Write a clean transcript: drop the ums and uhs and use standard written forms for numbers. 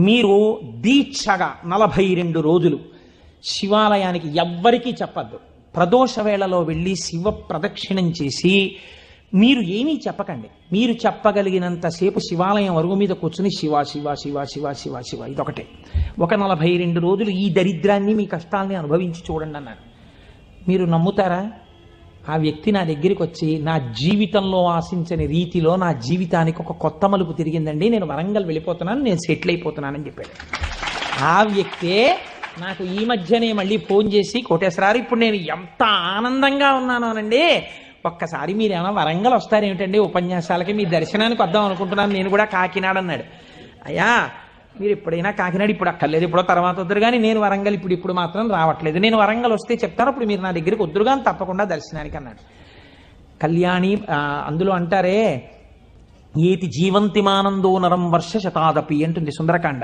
మీరు దీక్షగా 42 రోజులు శివాలయానికి ఎవ్వరికీ చెప్పద్దు. ప్రదోష వేళలో వెళ్ళి శివ ప్రదక్షిణం చేసి మీరు ఏమీ చెప్పకండి. మీరు చెప్పగలిగినంతసేపు శివాలయం అరుగు మీద కూర్చుని శివ శివ శివ శివ శివ శివ ఇదొకటే. ఒక 42 రోజులు ఈ దరిద్రాన్ని, మీ కష్టాల్ని అనుభవించి చూడండి అన్నాడు. మీరు నమ్ముతారా? ఆ వ్యక్తి నా దగ్గరికి వచ్చి నా జీవితంలో ఆశించని రీతిలో నా జీవితానికి ఒక కొత్త మలుపు తిరిగిందండి, నేను వరంగల్ వెళ్ళిపోతున్నాను, నేను సెటిల్ అయిపోతున్నానని చెప్పాడు. ఆ వ్యక్తే నాకు ఈ మధ్యనే మళ్ళీ ఫోన్ చేసి, కోటేశ్వరారు ఇప్పుడు నేను ఎంత ఆనందంగా ఉన్నాను అనండి, ఒక్కసారి మీరేమైనా వరంగల్ వస్తారేమిటండి ఉపన్యాసాలకి, మీ దర్శనానికి వద్దాం అనుకుంటున్నాను, నేను కూడా కాకినాడ అన్నాడు. అయ్యా మీరు ఎప్పుడైనా కాకినాడ ఇప్పుడు అక్కర్లేదు, ఎప్పుడో తర్వాత వద్దురు కానీ నేను వరంగల్ ఇప్పుడు మాత్రం రావట్లేదు, నేను వరంగల్ వస్తే చెప్తాను, అప్పుడు మీరు నా దగ్గరికి వద్దురు కానీ తప్పకుండా దర్శనానికి అన్నాడు. కళ్యాణి అందులో అంటారే, ఏతి జీవంతిమానందో నరం వర్ష శతాదపి అంటుంది సుందరకాండ.